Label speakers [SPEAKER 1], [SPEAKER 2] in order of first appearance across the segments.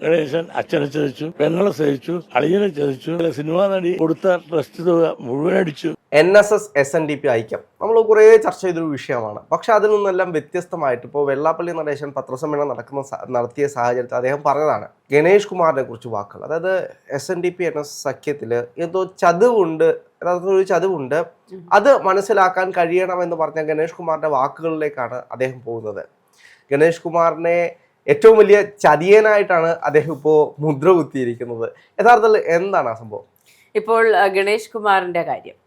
[SPEAKER 1] ഗണേശൻ അച്ഛനെ ചതിച്ചു, പെങ്ങളെ സഹിച്ചു, അളിയനെ ചതിച്ചു, സിനിമാ നടി കൊടുത്ത ട്രസ്റ്റ് തുക മുഴുവൻ അടിച്ചു.
[SPEAKER 2] NSS SNDP ഐക്യം നമ്മൾ കുറേ ചർച്ച ചെയ്തൊരു വിഷയമാണ്. പക്ഷെ അതിൽ നിന്നെല്ലാം വ്യത്യസ്തമായിട്ട് ഇപ്പോൾ വെള്ളാപ്പള്ളി നടേശൻ പത്രസമ്മേളനം നടത്തിയ സാഹചര്യത്തിൽ അദ്ദേഹം പറഞ്ഞതാണ് ഗണേഷ് കുമാറിനെ കുറിച്ച് വാക്കുകൾ. അതായത് SNDP NSS സഖ്യത്തിൽ എന്തോ ചതിവുണ്ട്, ഒരു ചതിവുണ്ട്, അത് മനസ്സിലാക്കാൻ കഴിയണമെന്ന് പറഞ്ഞ ഗണേഷ് കുമാറിന്റെ വാക്കുകളിലേക്കാണ് അദ്ദേഹം പോകുന്നത്. ഗണേഷ് കുമാറിനെ ഏറ്റവും വലിയ ചതിയനായിട്ടാണ് അദ്ദേഹം ഇപ്പോൾ മുദ്ര കുത്തിയിരിക്കുന്നത്. യഥാർത്ഥത്തിൽ എന്താണ് ആ സംഭവം?
[SPEAKER 3] ഇപ്പോൾ ഗണേഷ് കുമാറിന്റെ കാര്യം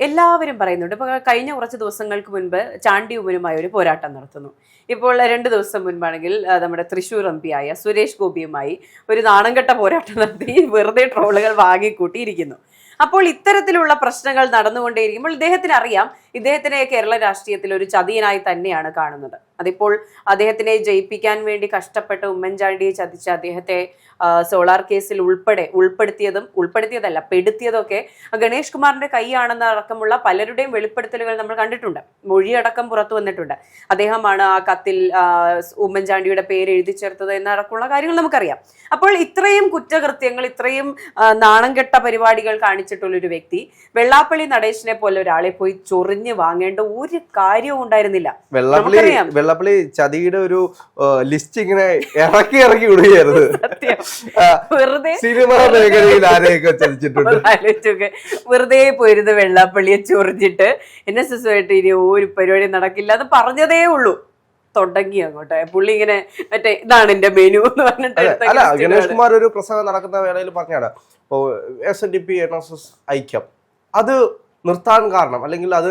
[SPEAKER 3] എല്ലാവരും പറയുന്നുണ്ട്. ഇപ്പോൾ കഴിഞ്ഞ കുറച്ച് ദിവസങ്ങൾക്ക് മുൻപ് ചാണ്ടി ഉമ്മനുമായി ഒരു പോരാട്ടം നടത്തുന്നു. ഇപ്പോൾ 2 ദിവസം മുൻപാണെങ്കിൽ നമ്മുടെ തൃശ്ശൂർ MP ആയ സുരേഷ് ഗോപിയുമായി ഒരു നാണംകെട്ട പോരാട്ടം നടത്തി വെറുതെ ട്രോളുകൾ വാങ്ങിക്കൂട്ടിയിരിക്കുന്നു. അപ്പോൾ ഇത്തരത്തിലുള്ള പ്രശ്നങ്ങൾ നടന്നുകൊണ്ടേയിരിക്കുമ്പോൾ ഇദ്ദേഹത്തിന് അറിയാം, ഇദ്ദേഹത്തിനെ കേരള രാഷ്ട്രീയത്തിൽ ഒരു ചതിയനായി തന്നെയാണ് കാണുന്നത്. അതിപ്പോൾ അദ്ദേഹത്തിനെ ജയിപ്പിക്കാൻ വേണ്ടി കഷ്ടപ്പെട്ട് ഉമ്മൻചാണ്ടിയെ ചതിച്ച അദ്ദേഹത്തെ സോളാർ കേസിൽ പെടുത്തിയതൊക്കെ ഗണേഷ് കുമാറിന്റെ കൈയാണെന്ന് അടക്കമുള്ള പലരുടെയും വെളിപ്പെടുത്തലുകൾ നമ്മൾ കണ്ടിട്ടുണ്ട്. മൊഴിയടക്കം പുറത്തു വന്നിട്ടുണ്ട്. അദ്ദേഹമാണ് ആ കത്തിൽ ഉമ്മൻചാണ്ടിയുടെ പേര് എഴുതി ചേർത്തത് എന്നടക്കമുള്ള കാര്യങ്ങൾ നമുക്കറിയാം. അപ്പോൾ ഇത്രയും കുറ്റകൃത്യങ്ങൾ, ഇത്രയും നാണംകെട്ട പരിപാടികൾ കാണിച്ചിട്ടുള്ളൊരു വ്യക്തി വെള്ളാപ്പള്ളി നടേശനെ പോലെ ഒരാളെ പോയി ചൊറിഞ്ഞ് വാങ്ങേണ്ട ഒരു കാര്യവും ഉണ്ടായിരുന്നില്ല.
[SPEAKER 2] വെള്ളാപ്പള്ളി ചതിയുടെ ഒരു ലിസ്റ്റ് ഇങ്ങനെ ഇറക്കി വിടുകയായിരുന്നു.
[SPEAKER 3] വെറുതെ
[SPEAKER 2] സിനിമാ മേഖലയിൽ ആരെയൊക്കെ ചതിച്ചിട്ടുണ്ട്
[SPEAKER 3] വെറുതെ പോയിരുന്ന് വെള്ളാപ്പള്ളിയെ ചൊറിഞ്ഞിട്ട് NSS ആയിട്ട് ഇനി ഒരു പരിപാടി നടക്കില്ല എന്ന് പറഞ്ഞതേ ഉള്ളൂ. തുടങ്ങി അങ്ങോട്ടെ പുള്ളി ഇങ്ങനെ മറ്റേ ഇതാണ് എന്റെ മെനു എന്ന് പറഞ്ഞിട്ട്.
[SPEAKER 2] അല്ല, ഗണേഷ് കുമാർ ഒരു പ്രസംഗം നടക്കുന്ന വേളയിൽ പറഞ്ഞാണ് ഇപ്പോൾ SNDP NSS ഐക്യം അത് നിർത്താൻ കാരണം, അല്ലെങ്കിൽ അത്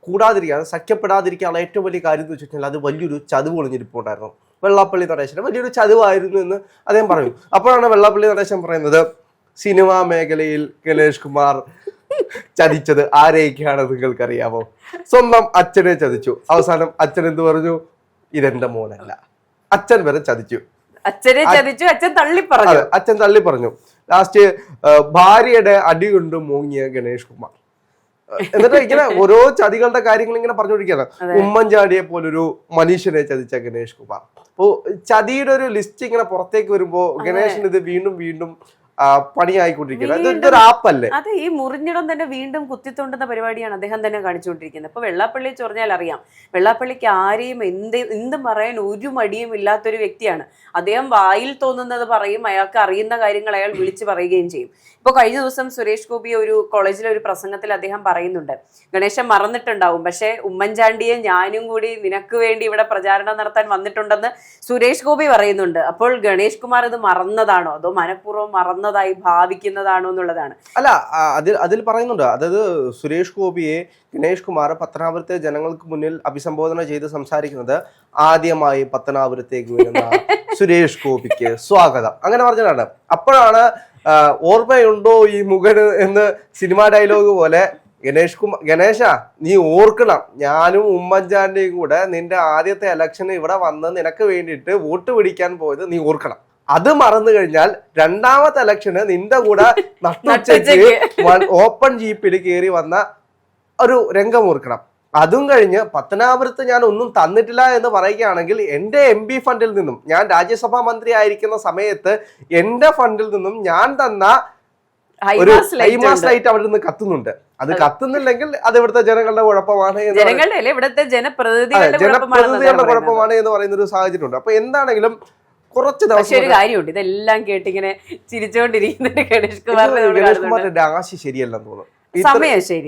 [SPEAKER 2] കൂടാതിരിക്കുക, അത് സഖ്യപ്പെടാതിരിക്കാനുള്ള ഏറ്റവും വലിയ കാര്യം എന്ന് വെച്ചിട്ടുണ്ടെങ്കിൽ അത് വലിയൊരു ചതിവ് ഒളിഞ്ഞിരിപ്പുണ്ടായിരുന്നു. വെള്ളാപ്പള്ളി നടേശന് വലിയൊരു ചതിവായിരുന്നു എന്ന് അദ്ദേഹം പറഞ്ഞു. അപ്പോഴാണ് വെള്ളാപ്പള്ളി നടേശൻ പറയുന്നത് സിനിമാ മേഖലയിൽ ഗണേഷ് കുമാർ ചതിച്ചത് ആരെയൊക്കെയാണ് നിങ്ങൾക്കറിയാമോ? സ്വന്തം അച്ഛനെ ചതിച്ചു. അവസാനം അച്ഛൻ എന്ത് പറഞ്ഞു? ഇതെന്റെ മോനല്ല. അച്ഛൻ വരെ ചതിച്ചു.
[SPEAKER 3] അച്ഛനെ ചതിച്ചു, അച്ഛൻ തള്ളി പറഞ്ഞു.
[SPEAKER 2] ലാസ്റ്റ് ഭാര്യയുടെ അടി കൊണ്ട് മൂങ്ങിയ ഗണേഷ് കുമാർ. എന്നിട്ട് ഇങ്ങനെ ഓരോ ചതികളുടെ കാര്യങ്ങൾ ഇങ്ങനെ പറഞ്ഞുകൊണ്ടിരിക്കുകയാണ്. ഉമ്മൻചാണ്ടിയെ പോലൊരു മനുഷ്യനെ ചതിച്ച ഗണേഷ് കുമാർ. അപ്പോ ചതിയുടെ ഒരു ലിസ്റ്റ് ഇങ്ങനെ പുറത്തേക്ക് വരുമ്പോ ഗണേശൻ ഇത് വീണ്ടും പണിയായിക്കൊണ്ടിരിക്കുന്നത്. ഇതൊരു ആപ്പല്ലേ?
[SPEAKER 3] അതെ, ഈ മുറിഞ്ഞിടം തന്നെ വീണ്ടും കുത്തിത്തോണ്ടുന്ന പരിപാടിയാണ് അദ്ദേഹം തന്നെ കാണിച്ചുകൊണ്ടിരിക്കുന്നത്. ഇപ്പൊ വെള്ളാപ്പള്ളി ചൊറിഞ്ഞാൽ അറിയാം, വെള്ളാപ്പള്ളിക്ക് ആരെയും എന്തും പറയാൻ ഒരു മടിയും ഇല്ലാത്തൊരു വ്യക്തിയാണ്. അദ്ദേഹം വായിൽ തോന്നുന്നത് പറയും, അയാൾക്ക് അറിയുന്ന കാര്യങ്ങൾ അയാൾ വിളിച്ചു പറയുകയും ചെയ്യും. ഇപ്പൊ കഴിഞ്ഞ ദിവസം സുരേഷ് ഗോപി ഒരു കോളേജിലെ ഒരു പ്രസംഗത്തിൽ അദ്ദേഹം പറയുന്നുണ്ട്, ഗണേശൻ മറന്നിട്ടുണ്ടാവും, പക്ഷെ ഉമ്മൻചാണ്ടിയെ ഞാനും കൂടി നിനക്ക് വേണ്ടി ഇവിടെ പ്രചാരണം നടത്താൻ വന്നിട്ടുണ്ടെന്ന് സുരേഷ് ഗോപി പറയുന്നുണ്ട്. അപ്പോൾ ഗണേഷ് കുമാർ ഇത് മറന്നതാണോ അതോ മനഃപൂർവ്വം മറന്നതായി ഭാവിക്കുന്നതാണോ എന്നുള്ളതാണ്.
[SPEAKER 2] അല്ല, അതിൽ പറയുന്നുണ്ട്. അതായത് സുരേഷ് ഗോപിയെ ഗണേഷ് കുമാർ പത്തനാപുരത്തെ ജനങ്ങൾക്ക് മുന്നിൽ അഭിസംബോധന ചെയ്ത് സംസാരിക്കുന്നത് ആദ്യമായി പത്തനാപുരത്തേക്ക് വരുന്ന സുരേഷ് ഗോപിക്ക് സ്വാഗതം അങ്ങനെ പറഞ്ഞതാണ്. അപ്പോഴാണ് ഓർമ്മയുണ്ടോ ഈ മുഖന് എന്ന് സിനിമാ ഡയലോഗ് പോലെ ഗണേശ നീ ഓർക്കണം, ഞാനും ഉമ്മൻചാണ്ടിയും കൂടെ നിന്റെ ആദ്യത്തെ ഇലക്ഷന് ഇവിടെ വന്ന് നിനക്ക് വേണ്ടിയിട്ട് വോട്ട് പിടിക്കാൻ പോയത് നീ ഓർക്കണം. അത് മറന്നു കഴിഞ്ഞാൽ രണ്ടാമത്തെ ഇലക്ഷന് നിന്റെ കൂടെ നട്ടുച്ചയ്ക്ക് ഓപ്പൺ ജീപ്പിൽ കയറി വന്ന ഒരു രംഗം ഓർക്കണം. അതും കഴിഞ്ഞ് പത്തനാപുരത്ത് ഞാൻ ഒന്നും തന്നിട്ടില്ല എന്ന് പറയുകയാണെങ്കിൽ എൻ്റെ MP ഫണ്ടിൽ നിന്നും, ഞാൻ രാജ്യസഭാ മന്ത്രി ആയിരിക്കുന്ന സമയത്ത് എൻ്റെ ഫണ്ടിൽ നിന്നും ഞാൻ തന്ന ഒരു ഹൈമാസ് ലൈറ്റ് അവിടെ നിന്ന് കത്തുന്നുണ്ട്. അത് കത്തുന്നില്ലെങ്കിൽ അത് ഇവിടുത്തെ ജനങ്ങളുടെ കുഴപ്പമാണ്, ജനപ്രതിനിധികളുടെ കുഴപ്പമാണ് എന്ന് പറയുന്ന ഒരു സാഹചര്യം ഉണ്ട്. അപ്പൊ എന്താണെങ്കിലും കുറച്ച് ദിവസം
[SPEAKER 3] ഒരു കാര്യമുണ്ട്, ഇതെല്ലാം കേട്ടിങ്ങനെ ചിരിച്ചുകൊണ്ടിരിക്കുന്ന ഗണേഷ് കുമാറിന്റെ
[SPEAKER 2] ആശ ശരിയല്ലെന്ന് തോന്നുന്നു.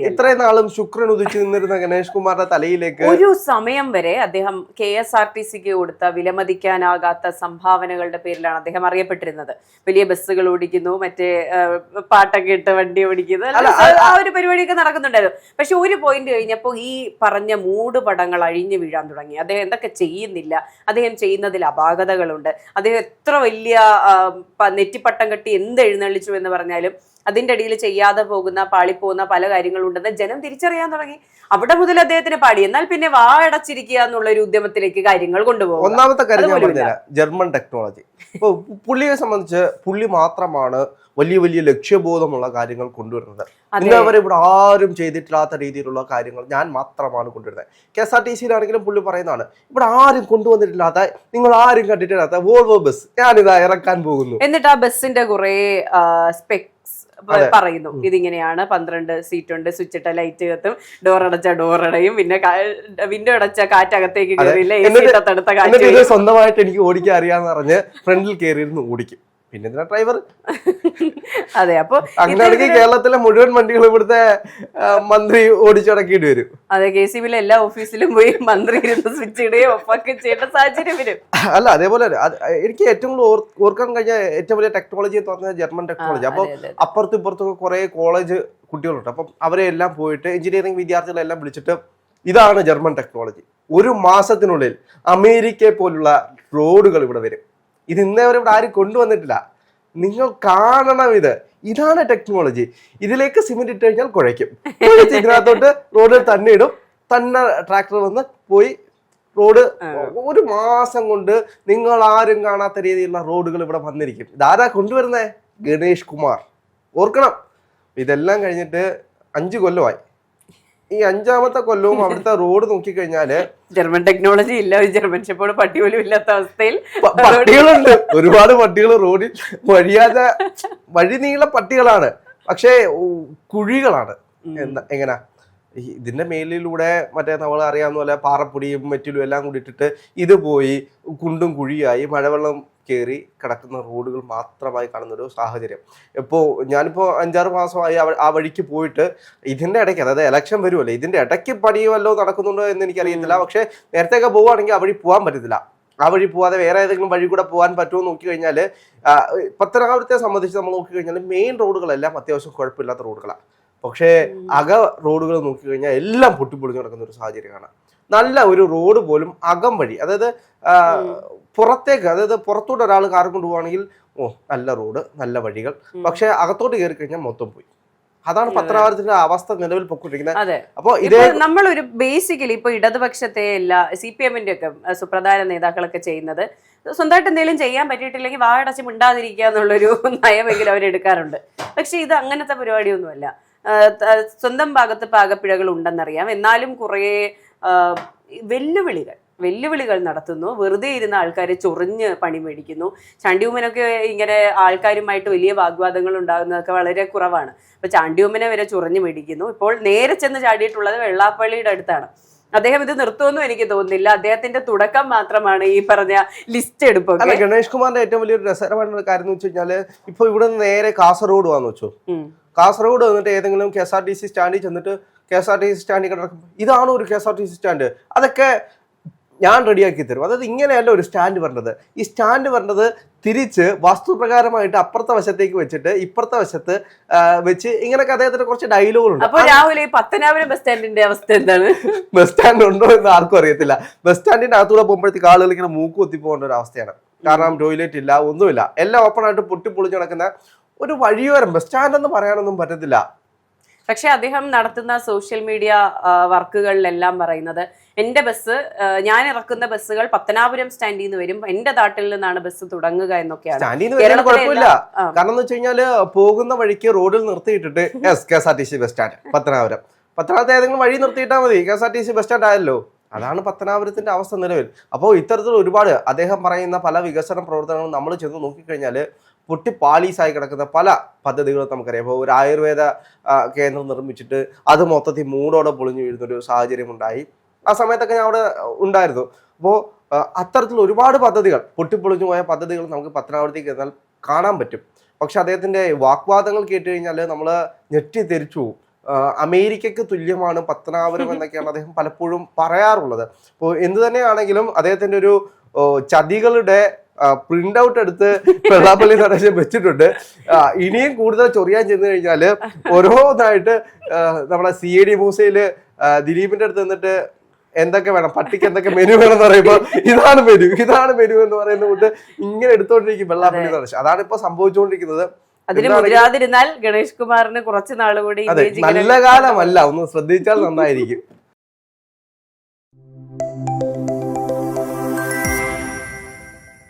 [SPEAKER 2] ഇത്രയും നാളും ശുക്രൻ ഉദിച്ചു നിന്നിരുന്ന ഗണേഷ് കുമാറിന്റെ തലയിലേക്ക്
[SPEAKER 3] ഒരു സമയം വരെ അദ്ദേഹം KSRTCക്ക് കൊടുത്ത വിലമതിക്കാനാകാത്ത സംഭാവനകളുടെ പേരിലാണ് അദ്ദേഹം അറിയപ്പെട്ടിരുന്നത്. വലിയ ബസ്സുകൾ ഓടിക്കുന്നു, മറ്റേ പാട്ടൊക്കെ ഇട്ട് വണ്ടി ഓടിക്കുന്നു, ആ ഒരു പരിപാടിയൊക്കെ നടക്കുന്നുണ്ടായിരുന്നു. പക്ഷെ ഒരു പോയിന്റ് കഴിഞ്ഞപ്പോൾ ഈ പറഞ്ഞ മൂടുപടങ്ങൾ അഴിഞ്ഞു വീഴാൻ തുടങ്ങി. അദ്ദേഹം എന്തൊക്കെ ചെയ്യുന്നില്ല, അദ്ദേഹം ചെയ്യുന്നതിൽ അപാകതകളുണ്ട്, അദ്ദേഹം എത്ര വലിയ നെറ്റിപ്പട്ടം കെട്ടി എന്ത് എഴുന്നള്ളിച്ചു എന്ന് പറഞ്ഞാലും അതിന്റെ അടിയിൽ ചെയ്യാതെ പോകുന്ന പാളിപ്പോകുന്ന പല കാര്യങ്ങളുണ്ടെന്ന് ജനം തിരിച്ചറിയാൻ തുടങ്ങി. അവിടെ മുതൽ അദ്ദേഹത്തിന് പാടി. എന്നാൽ പിന്നെ വാ അടച്ചിരിക്കുക എന്നുള്ള ഒരു ഉദ്യമത്തിലേക്ക് കാര്യങ്ങൾ കൊണ്ടുപോകും.
[SPEAKER 2] ഒന്നാമത്തെ കാര്യം ഞാൻ പറഞ്ഞുതരാം, ജർമ്മൻ ടെക്നോളജി. ഇപ്പൊ പുള്ളിയെ സംബന്ധിച്ച് പുള്ളി മാത്രമാണ് വലിയ വലിയ ലക്ഷ്യബോധമുള്ള കാര്യങ്ങൾ കൊണ്ടുവരുന്നത്. ഇന്നവരെ ഇവിടെ ആരും ചെയ്തിട്ടില്ലാത്ത രീതിയിലുള്ള കാര്യങ്ങൾ ഞാൻ മാത്രമാണ് കൊണ്ടുവരുന്നത്. KSRTC-യിലാണെങ്കിലും പുള്ളി പറയുന്നതാണ്, ഇവിടെ ആരും കൊണ്ടുവന്നിട്ടില്ലാത്ത, നിങ്ങൾ ആരും കണ്ടിട്ടില്ലാത്ത വോൾവോ ബസ് ഞാനിതാ ഇറക്കാൻ പോകുന്നു.
[SPEAKER 3] എന്നിട്ട് ആ ബസ്സിന്റെ കുറെ സ്പെക്സ് പറയുന്നു. ഇതിങ്ങനെയാണ്, 12 സീറ്റ് ഉണ്ട്, സ്വിച്ച് ഇട്ട ലൈറ്റ് കത്തും, ഡോർ അടച്ച ഡോർ അടയും, പിന്നെ വിൻഡോ അടച്ച കാറ്റകത്തേക്ക് കയറിയില്ല, തണുത്ത കാറ്റ്.
[SPEAKER 2] ഇത് സ്വന്തമായിട്ട് എനിക്ക് ഓടിക്കാൻ അറിയാന്ന് പറഞ്ഞ് ഫ്രണ്ടിൽ കയറിയിരുന്ന് ഓടിക്കും. പിന്നെ എന്തിനാ ഡ്രൈവർ?
[SPEAKER 3] അതെ. അപ്പൊ
[SPEAKER 2] അങ്ങനെയാണെങ്കിൽ കേരളത്തിലെ മുഴുവൻ വണ്ടികൾ ഇവിടുത്തെ മന്ത്രി ഓടിച്ചടക്കേണ്ടി വരും.
[SPEAKER 3] അതെ, KCB-യിലെ എല്ലാ ഓഫീസിലും പോയി മന്ത്രി ഇരുന്ന് സ്വിച്ച് ഇടുകയും ഒപ്പൊക്കെ ചെയ്യേണ്ട സാഹചര്യം വരും.
[SPEAKER 2] അല്ല, അതേപോലെ എനിക്ക് ഏറ്റവും കൂടുതൽ ഓർക്കാൻ കഴിഞ്ഞ ഏറ്റവും വലിയ ടെക്നോളജി എന്ന് പറഞ്ഞാൽ ജർമ്മൻ ടെക്നോളജി. അപ്പൊ അപ്പുറത്തും ഇപ്പുറത്തും കുറെ കോളേജ് കുട്ടികളുണ്ട്. അപ്പം അവരെ എല്ലാം പോയിട്ട് എഞ്ചിനീയറിംഗ് വിദ്യാർത്ഥികളെല്ലാം വിളിച്ചിട്ട് ഇതാണ് ജർമ്മൻ ടെക്നോളജി, 1 മാസത്തിനുള്ളിൽ അമേരിക്കയെ പോലുള്ള റോഡുകൾ ഇവിടെ വരും. ഇത് ഇന്നേ വരെ ഇവിടെ ആരും കൊണ്ടുവന്നിട്ടില്ല. നിങ്ങൾ കാണണം, ഇതാണ് ടെക്നോളജി. ഇതിലേക്ക് സിമെന്റ് ഇട്ട് കഴിഞ്ഞാൽ കുഴയ്ക്കും, ഇതിനകത്തോട്ട് റോഡിൽ തന്നെ ഇടും, തന്നെ ട്രാക്ടർ വന്ന് പോയി റോഡ് 1 മാസം കൊണ്ട് നിങ്ങൾ ആരും കാണാത്ത രീതിയിലുള്ള റോഡുകൾ ഇവിടെ വന്നിരിക്കും. ഇതാരാ കൊണ്ടുവരുന്നേ? ഗണേഷ് കുമാർ. ഓർക്കണം, ഇതെല്ലാം കഴിഞ്ഞിട്ട് 5 കൊല്ലമായി. ഈ 5ാമത്തെ കൊല്ലവും അവിടുത്തെ റോഡ് നോക്കിക്കഴിഞ്ഞാല്
[SPEAKER 3] ജർമ്മൻ ടെക്നോളജി ഇല്ല, ഒരു ജർമ്മൻ ഷെപ്പേർഡ് പട്ടി പോലും ഇല്ലാത്ത അവസ്ഥയിൽ
[SPEAKER 2] പട്ടികളുണ്ട്, ഒരുപാട് പട്ടികൾ റോഡിൽ വഴിയാതെ വഴി നീള പട്ടികളാണ്, പക്ഷേ കുഴികളാണ്. എങ്ങനാ ഇതിന്റെ മേലിലൂടെ മറ്റേ നമ്മൾ അറിയാവുന്ന പോലെ പാറപ്പൊടിയും മെറ്റിലും എല്ലാം കൂടി ഇട്ടിട്ട് ഇത് പോയി കുണ്ടും കുഴിയായി മഴവെള്ളം കയറി കിടക്കുന്ന റോഡുകൾ മാത്രമായി കാണുന്നൊരു സാഹചര്യം. ഇപ്പോൾ ഞാനിപ്പോൾ 5-6 മാസമായി ആ വഴിക്ക് പോയിട്ട് ഇതിൻ്റെ ഇടയ്ക്ക്, അതായത് ഇലക്ഷൻ വരുമല്ലോ, ഇതിൻ്റെ ഇടയ്ക്ക് പണി വല്ലോ നടക്കുന്നുണ്ടോ എന്ന് എനിക്കറിയത്തില്ല. പക്ഷേ നേരത്തെയൊക്കെ പോവുകയാണെങ്കിൽ ആ വഴി പോകാൻ പറ്റത്തില്ല. ആ വഴി പോവാതെ വേറെ ഏതെങ്കിലും വഴി കൂടെ പോകാൻ പറ്റുമോ എന്ന് നോക്കിക്കഴിഞ്ഞാൽ പത്തനാപുരത്തെ സംബന്ധിച്ച് നമ്മൾ നോക്കിക്കഴിഞ്ഞാൽ മെയിൻ റോഡുകളെല്ലാം അത്യാവശ്യം കുഴപ്പമില്ലാത്ത റോഡുകളാണ്. പക്ഷേ അക റോഡുകൾ നോക്കിക്കഴിഞ്ഞാൽ എല്ലാം പൊട്ടിപ്പൊളിഞ്ഞ് നടക്കുന്ന ഒരു സാഹചര്യമാണ്. നല്ല ഒരു റോഡ് പോലും അകം വഴി, അതായത് പുറത്തേക്ക്, അതായത് പുറത്തോട്ട് ഒരാൾ കാർ കൊണ്ടുപോവാണെങ്കിൽ നല്ല റോഡ്, നല്ല വഴികൾ, പക്ഷെ അകത്തോട്ട് കയറി കഴിഞ്ഞാൽ മൊത്തം പോയി. അതാണ് പത്തനാപുരത്തിന്റെ അവസ്ഥ നിലവിൽ പൊക്കൊണ്ടിരിക്കുന്നത്. അപ്പൊ ഇത്
[SPEAKER 3] നമ്മളൊരു ബേസിക്കലി ഇപ്പൊ ഇടതുപക്ഷത്തെ എല്ലാ CPM-ന്റെ ഒക്കെ സുപ്രധാന നേതാക്കളൊക്കെ ചെയ്യുന്നത് സ്വന്തമായിട്ട് എന്തെങ്കിലും ചെയ്യാൻ പറ്റിയിട്ടില്ലെങ്കിൽ വായടച്ച് മിണ്ടാതിരിക്കുക എന്നുള്ളൊരു നയമെങ്കിലും അവരെടുക്കാറുണ്ട്. പക്ഷെ ഇത് അങ്ങനത്തെ പരിപാടിയൊന്നുമല്ല. സ്വന്തം ഭാഗത്ത് പാകപ്പിഴകൾ ഉണ്ടെന്നറിയാം, എന്നാലും കുറേ വെല്ലുവിളികൾ നടത്തുന്നു. വെറുതെ ഇരുന്ന ആൾക്കാരെ ചൊറിഞ്ഞ് പണി മേടിക്കുന്നു. ചാണ്ടിയുമ്മനൊക്കെ ഇങ്ങനെ ആൾക്കാരുമായിട്ട് വലിയ വാഗ്വാദങ്ങൾ ഉണ്ടാകുന്നതൊക്കെ വളരെ കുറവാണ്. അപ്പൊ ചാണ്ടിയുമ്മനെ വരെ ചൊറിഞ്ഞ് മേടിക്കുന്നു. ഇപ്പോൾ നേരെ ചെന്ന് ചാടിയിട്ടുള്ളത് വെള്ളാപ്പള്ളിയുടെ അടുത്താണ്. അദ്ദേഹം ഇത് നിർത്തുമെന്നും എനിക്ക് തോന്നുന്നില്ല. അദ്ദേഹത്തിന്റെ തുടക്കം മാത്രമാണ് ഈ പറഞ്ഞ ലിസ്റ്റ് എടുപ്പൊക്കെ.
[SPEAKER 2] ഗണേഷ് കുമാറിന്റെ ഏറ്റവും വലിയൊരു രസകരമായിട്ടുള്ള കാര്യം എന്ന് വെച്ച് കഴിഞ്ഞാല് ഇപ്പൊ ഇവിടെ നിന്ന് നേരെ കാസർഗോഡ് വന്നു വെച്ചു. കാസർഗോഡ് വന്നിട്ട് ഏതെങ്കിലും KSRTC സ്റ്റാൻഡിൽ ചെന്നിട്ട് KSRTC സ്റ്റാൻഡിൽ കിടക്കും, ഇതാണ് ഒരു KSRTC സ്റ്റാൻഡ്, അതൊക്കെ ഞാൻ റെഡിയാക്കി തരും. അതായത് ഇങ്ങനെയല്ല ഒരു സ്റ്റാൻഡ് വരേണ്ടത്. ഈ സ്റ്റാൻഡ് വരേണ്ടത് തിരിച്ച് വസ്തുപ്രകാരമായിട്ട് അപ്പുറത്തെ വശത്തേക്ക് വെച്ചിട്ട് ഇപ്പുറത്തെ വശത്ത് വെച്ച് ഇങ്ങനെയൊക്കെ അദ്ദേഹത്തിന് കുറച്ച് ഡയലോഗുകളുണ്ട്.
[SPEAKER 3] അപ്പൊ രാഹുൽ പത്തനാപുരം ബസ് സ്റ്റാൻഡിന്റെ അവസ്ഥ എന്താണ്?
[SPEAKER 2] ബസ് സ്റ്റാൻഡ് ഉണ്ടോ എന്ന് ആർക്കും അറിയത്തില്ല. ബസ് സ്റ്റാൻഡിന്റെ അകത്തൂടെ പോകുമ്പോഴത്തേക്ക് ആളുകൾ ഇങ്ങനെ മൂക്ക് കുത്തി പോകേണ്ട ഒരു അവസ്ഥയാണ്. കാരണം ടോയ്ലറ്റ് ഇല്ല, ഒന്നുമില്ല, എല്ലാം ഓപ്പൺ ആയിട്ട് പൊട്ടിപ്പൊളിച്ച് നടക്കുന്ന ഒരു വഴിയോരം. ബസ് സ്റ്റാൻഡ് എന്ന് പറയാനൊന്നും പറ്റത്തില്ല.
[SPEAKER 3] പക്ഷെ അദ്ദേഹം നടത്തുന്ന സോഷ്യൽ മീഡിയ വർക്കുകളിലെല്ലാം പറയുന്നത് എന്റെ ബസ്, ഞാൻ ഇറക്കുന്ന ബസ്സുകൾ പത്തനാപുരം സ്റ്റാൻഡിൽ നിന്ന് വരും, എന്റെ നാട്ടിൽ നിന്നാണ് ബസ് തുടങ്ങുക എന്നൊക്കെയാണ്.
[SPEAKER 2] സ്റ്റാൻഡിൽ നിന്ന് കുഴപ്പമില്ല. കാരണം എന്ന് വെച്ച് കഴിഞ്ഞാല് പോകുന്ന വഴിക്ക് റോഡിൽ നിർത്തിയിട്ടിട്ട് KSRTC ബസ് സ്റ്റാൻഡ് പത്തനാപുരത്തെ ഏതെങ്കിലും വഴി നിർത്തിയിട്ടാൽ മതി, KSRTC ബസ് സ്റ്റാൻഡ് ആയല്ലോ. അതാണ് പത്തനാപുരത്തിന്റെ അവസ്ഥ നിലവിൽ. അപ്പോൾ ഇത്തരത്തിൽ ഒരുപാട് അദ്ദേഹം പറയുന്ന പല വികസന പ്രവർത്തനങ്ങളും നമ്മൾ ചെന്ന് നോക്കിക്കഴിഞ്ഞാൽ പൊട്ടി പാളീസായി കിടക്കുന്ന പല പദ്ധതികളും നമുക്കറിയാം. ഇപ്പോൾ ഒരു ആയുർവേദ കേന്ദ്രം നിർമ്മിച്ചിട്ട് അത് മൊത്തത്തിൽ മൂടോടെ പൊളിഞ്ഞു വീഴുന്നൊരു സാഹചര്യം ഉണ്ടായി. ആ സമയത്തൊക്കെ ഞാൻ അവിടെ ഉണ്ടായിരുന്നു. അപ്പോൾ അത്തരത്തിൽ ഒരുപാട് പദ്ധതികൾ, പൊട്ടിപ്പൊളിഞ്ഞു പോയ പദ്ധതികൾ നമുക്ക് പത്തനാപുരത്തേക്ക് എന്നാൽ കാണാൻ പറ്റും. പക്ഷെ അദ്ദേഹത്തിന്റെ വാഗ്വാദങ്ങൾ കേട്ട് കഴിഞ്ഞാൽ നമ്മൾ ഞെട്ടിത്തെരിച്ചു പോകും. അമേരിക്കയ്ക്ക് തുല്യമാണ് പത്തനാപുരം എന്നൊക്കെയാണ് അദ്ദേഹം പലപ്പോഴും പറയാറുള്ളത്. അപ്പോൾ എന്ത് തന്നെയാണെങ്കിലും അദ്ദേഹത്തിന്റെ ഒരു ചതികളുടെ പ്രിന്റ് ഔട്ട് എടുത്ത് വെള്ളാപ്പള്ളി നടേശൻ വെച്ചിട്ടുണ്ട്. ഇനിയും കൂടുതൽ ചൊറിയാൻ ചെന്ന് കഴിഞ്ഞാല് ഓരോന്നായിട്ട് നമ്മളെ CID മൂസയില് ദിലീപിന്റെ അടുത്ത് നിന്നിട്ട് എന്തൊക്കെ വേണം, പട്ടിക്ക് എന്തൊക്കെ മെനു വേണം എന്ന് പറയുമ്പോൾ ഇതാണ് മെനു എന്ന് പറയുന്ന കൊണ്ട് ഇങ്ങനെ എടുത്തോണ്ടിരിക്കും വെള്ളാപ്പള്ളി നടേശൻ. അതാണ് ഇപ്പൊ സംഭവിച്ചുകൊണ്ടിരിക്കുന്നത്.
[SPEAKER 3] അതിന് മുതിരാതിരുന്നാൽ ഗണേഷ് കുമാറിന് കുറച്ച് നാളുകൂടി
[SPEAKER 2] അതെ, നല്ല കാലമല്ല, ഒന്ന് ശ്രദ്ധിച്ചാൽ നന്നായിരിക്കും.